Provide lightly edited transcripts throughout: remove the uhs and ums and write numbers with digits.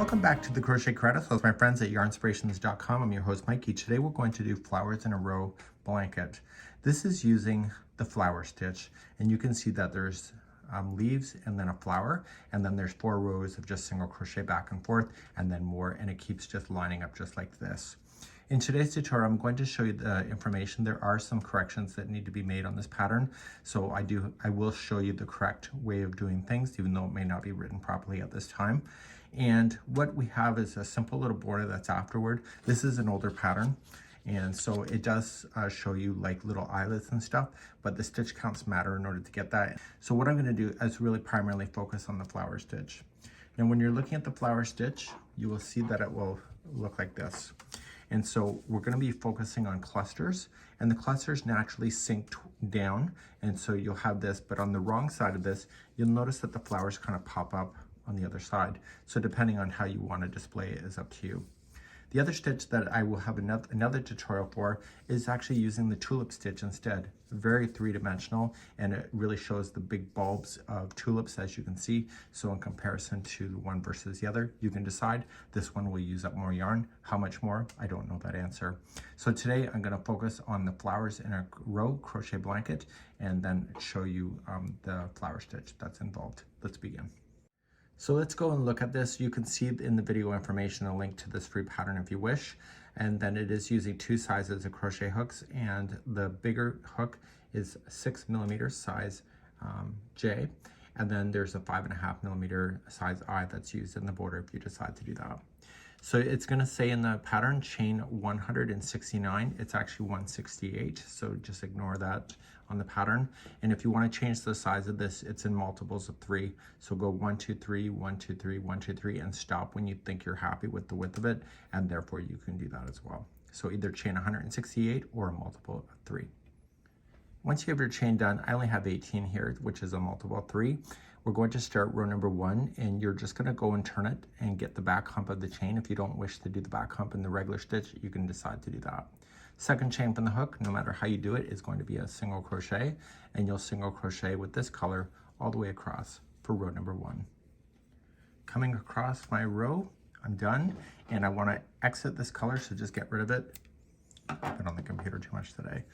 Welcome back to the Crochet Credits with my friends at yarnspirations.com. I'm your host Mikey. Today we're going to do flowers in a row blanket. This is using the flower stitch, and you can see that there's leaves and then a flower, and then there's 4 rows of just single crochet back and forth, and then more, and it keeps just lining up just like this. In today's tutorial, I'm going to show you the information. There are some corrections that need to be made on this pattern, so I will show you the correct way of doing things, even though it may not be written properly at this time. And what we have is a simple little border that's afterward. This is an older pattern, and so it does show you like little eyelets and stuff, but the stitch counts matter in order to get that. So what I'm going to do is really primarily focus on the flower stitch. Now when you're looking at the flower stitch, you will see that it will look like this. And so we're going to be focusing on clusters, and the clusters naturally sink down, and so you'll have this, but on the wrong side of this, you'll notice that the flowers kind of pop up on the other side. So depending on how you want to display it is up to you. The other stitch that I will have another tutorial for is actually using the tulip stitch instead. Very three-dimensional, and it really shows the big bulbs of tulips, as you can see. So in comparison to the one versus the other, you can decide. This one will use up more yarn. How much more? I don't know that answer. So today I'm going to focus on the flowers in a row crochet blanket, and then show you the flower stitch that's involved. Let's begin. So let's go and look at this. You can see in the video information a link to this free pattern if you wish. And then it is using 2 sizes of crochet hooks, and the bigger hook is 6mm size J, and then there's a 5.5mm size I that's used in the border if you decide to do that. So it's going to say in the pattern chain 169. It's actually 168, so just ignore that on the pattern. And if you want to change the size of this, it's in multiples of 3. So go 1, 2, 3, 1, 2, 3, 1, 2, 3, and stop when you think you're happy with the width of it, and therefore you can do that as well. So either chain 168 or a multiple of 3. Once you have your chain done, I only have 18 here, which is a multiple of 3. We're going to start row number 1, and you're just going to go and turn it and get the back hump of the chain. If you don't wish to do the back hump in the regular stitch, you can decide to do that. Second chain from the hook, no matter how you do it, is going to be a single crochet, and you'll single crochet with this color all the way across for row number 1. Coming across my row, I'm done, and I want to exit this color, so just get rid of it. I've been on the computer too much today.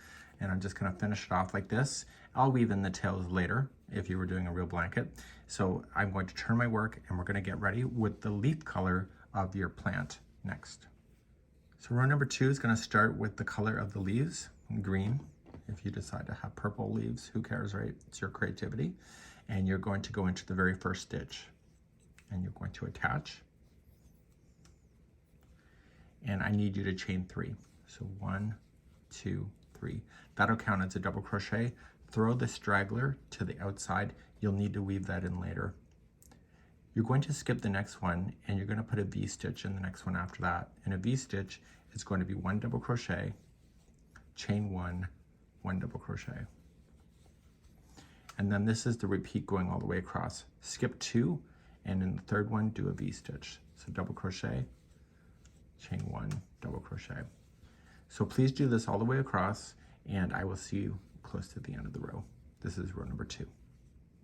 And I'm just going to finish it off like this. I'll weave in the tails later if you were doing a real blanket. So I'm going to turn my work, and we're going to get ready with the leaf color of your plant next. So row number 2 is going to start with the color of the leaves, green. If you decide to have purple leaves, who cares, right? It's your creativity. And you're going to go into the very first stitch, and you're going to attach. And I need you to chain 3. So 1, 2, 3. That'll count as a double crochet. Throw the straggler to the outside. You'll need to weave that in later. You're going to skip the next one, and you're going to put a V-stitch in the next one after that. And a V-stitch is going to be 1 double crochet, chain 1, 1 double crochet. And then this is the repeat going all the way across. Skip 2, and in the third one, do a V-stitch. So double crochet, chain 1, double crochet. So please do this all the way across, and I will see you close to the end of the row. This is row number 2.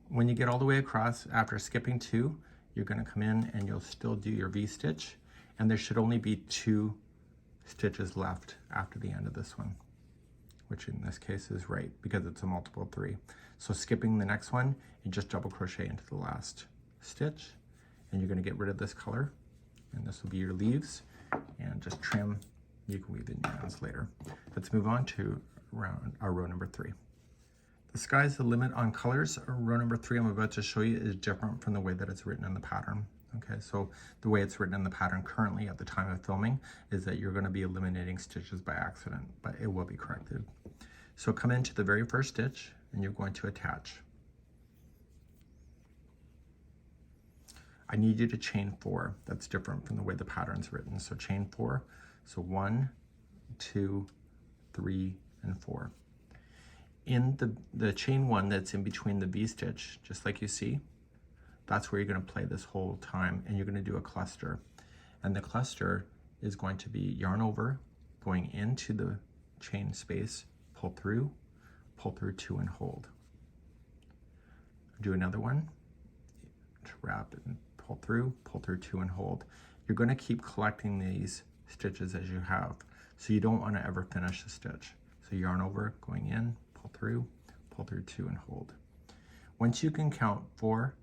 When you get all the way across, after skipping 2, you're going to come in and you'll still do your V-stitch, and there should only be 2 stitches left after the end of this one, which in this case is right because it's a multiple of 3. So skipping the next one, and just double crochet into the last stitch, and you're going to get rid of this color, and this will be your leaves, and just trim. You can weave in your ends later. Let's move on to row number 3. The sky's the limit on colors. Row number 3 I'm about to show you is different from the way that it's written in the pattern. Okay, so the way it's written in the pattern currently at the time of filming is that you're going to be eliminating stitches by accident, but it will be corrected. So come into the very first stitch, and you're going to attach. I need you to chain 4. That's different from the way the pattern's written. So chain 4. So 1, 2, 3, and 4. In the chain 1 that's in between the V-stitch, just like you see, that's where you're going to play this whole time, and you're going to do a cluster. And the cluster is going to be yarn over, going into the chain space, pull through 2, and hold. Do another one, to wrap and pull through 2, and hold. You're going to keep collecting these stitches as you have. So you don't want to ever finish the stitch. So yarn over, going in, pull through 2 and hold. Once you can count 4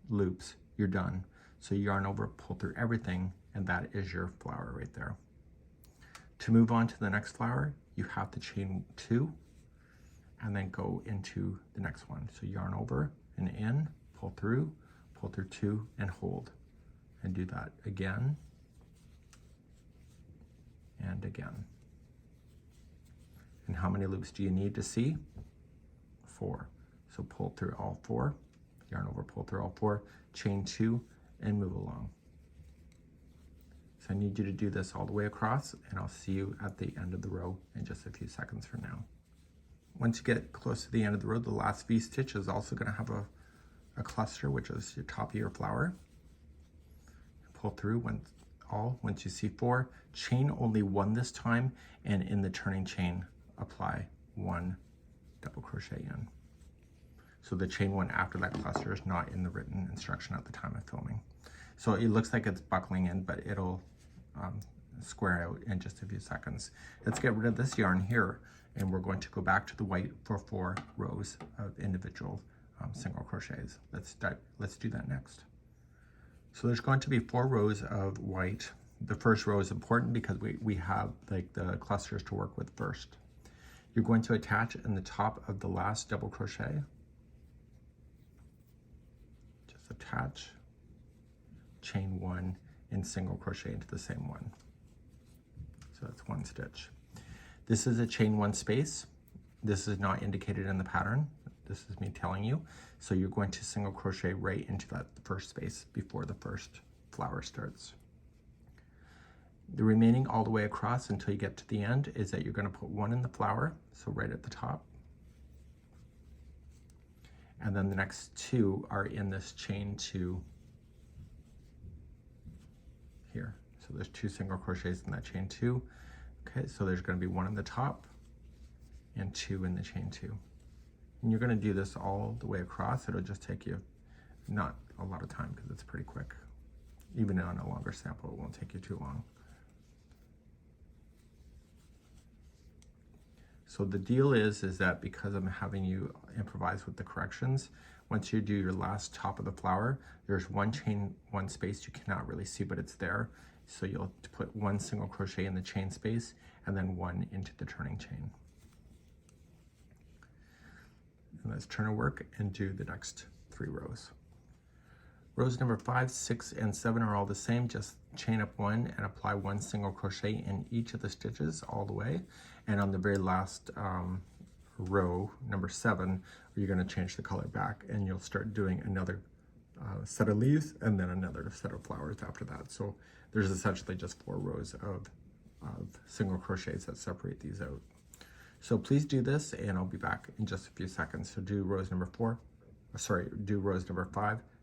loops, you're done. So yarn over, pull through everything, and that is your flower right there. To move on to the next flower, you have to chain 2 and then go into the next one. So yarn over and in, pull through 2 and hold. And do that again and again. And how many loops do you need to see? 4. So pull through all 4, yarn over, pull through all 4, chain 2, and move along. So I need you to do this all the way across, and I'll see you at the end of the row in just a few seconds from now. Once you get close to the end of the row, the last V stitch is also going to have a cluster, which is your top of your flower. Pull through once you see 4, chain only 1 this time, and in the turning chain, apply 1 double crochet in. So the chain 1 after that cluster is not in the written instruction at the time of filming. So it looks like it's buckling in, but it'll square out in just a few seconds. Let's get rid of this yarn here, and we're going to go back to the white for 4 rows of individual single crochets. Let's do that next. So there's going to be 4 rows of white. The first row is important because we have like the clusters to work with first. You're going to attach in the top of the last double crochet. Just attach, chain 1, and single crochet into the same one. So that's 1 stitch. This is a chain 1 space. This is not indicated in the pattern. This is me telling you. So you're going to single crochet right into that first space before the first flower starts. The remaining all the way across until you get to the end is that you're going to put 1 in the flower, so right at the top. And then the next 2 are in this chain 2 here. So there's 2 single crochets in that chain 2. Okay, so there's going to be 1 in the top and 2 in the chain 2. And you're going to do this all the way across. It'll just take you not a lot of time because it's pretty quick. Even on a longer sample, it won't take you too long. So the deal is that because I'm having you improvise with the corrections, once you do your last top of the flower, there's 1 chain 1 space you cannot really see, but it's there. So you'll put 1 single crochet in the chain space and then 1 into the turning chain. And let's turn our work and do the next 3 rows. Rows number 5, 6, and 7 are all the same. Just chain up 1 and apply 1 single crochet in each of the stitches all the way. And on the very last row, number 7, you're going to change the color back, and you'll start doing another set of leaves and then another set of flowers after that. So there's essentially just 4 rows of single crochets that separate these out. So please do this, and I'll be back in just a few seconds. So do rows number 5,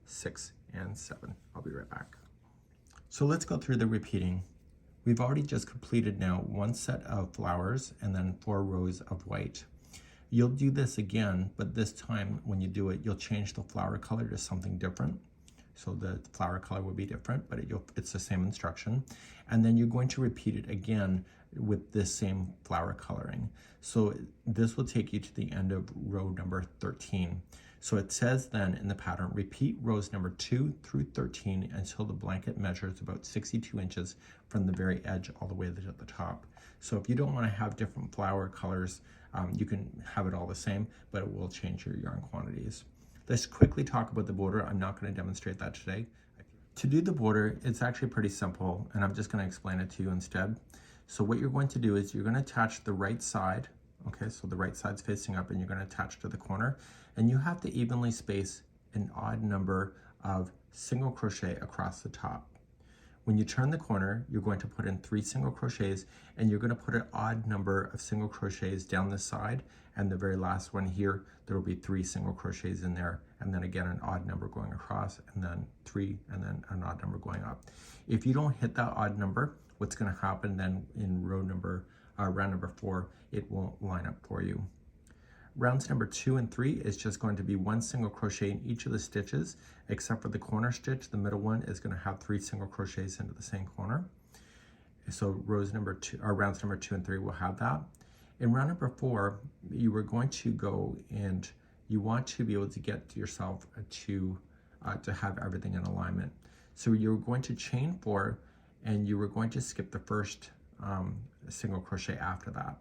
6, and 7. I'll be right back. So let's go through the repeating. We've already just completed now 1 set of flowers and then 4 rows of white. You'll do this again, but this time when you do it, you'll change the flower color to something different. So the flower color will be different, but it's the same instruction. And then you're going to repeat it again with this same flower coloring. So this will take you to the end of row number 13. So it says then in the pattern, repeat rows number 2 through 13 until the blanket measures about 62 inches from the very edge all the way to the top. So if you don't want to have different flower colors, you can have it all the same, but it will change your yarn quantities. Let's quickly talk about the border. I'm not going to demonstrate that today. To do the border, it's actually pretty simple, and I'm just going to explain it to you instead. So what you're going to do is you're going to attach the right side. Okay, so the right side's facing up, and you're going to attach to the corner, and you have to evenly space an odd number of single crochet across the top. When you turn the corner, you're going to put in 3 single crochets, and you're going to put an odd number of single crochets down the side, and the very last one here, there will be 3 single crochets in there, and then again an odd number going across, and then 3, and then an odd number going up. If you don't hit that odd number, what's going to happen then in round number 4, it won't line up for you. Rounds number 2 and 3 is just going to be 1 single crochet in each of the stitches, except for the corner stitch. The middle one is going to have 3 single crochets into the same corner. So rounds number 2 and 3 will have that. In round number 4, you are going to go and you want to be able to get yourself to have everything in alignment. So you're going to chain 4, and you are going to skip the first single crochet after that.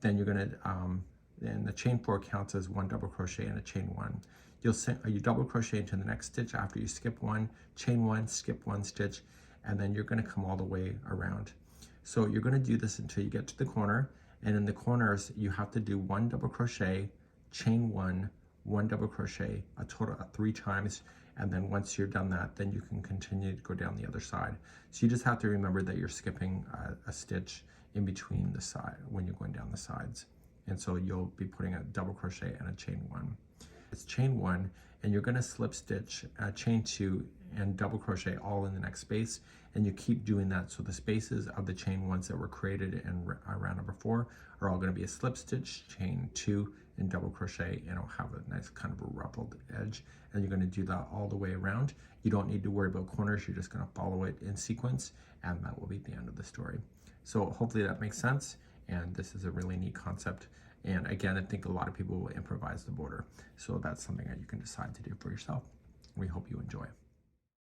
Then you're going to, and the chain 4 counts as 1 double crochet and a chain 1. You double crochet into the next stitch after you skip 1, chain 1, skip 1 stitch, and then you're going to come all the way around. So you're going to do this until you get to the corner, and in the corners you have to do 1 double crochet, chain 1, 1 double crochet, a total of 3 times, and then once you're done that, then you can continue to go down the other side. So you just have to remember that you're skipping a stitch in between the side when you're going down the sides. And so you'll be putting a double crochet and a chain 1. It's chain 1, and you're going to slip stitch, chain 2, and double crochet all in the next space, and you keep doing that. So the spaces of the chain 1s that were created in round number 4 are all going to be a slip stitch, chain 2, and double crochet, and it'll have a nice kind of a ruffled edge, and you're going to do that all the way around. You don't need to worry about corners, you're just going to follow it in sequence, and that will be the end of the story. So hopefully that makes sense, and this is a really neat concept. And again, I think a lot of people will improvise the border, so that's something that you can decide to do for yourself. We hope you enjoy.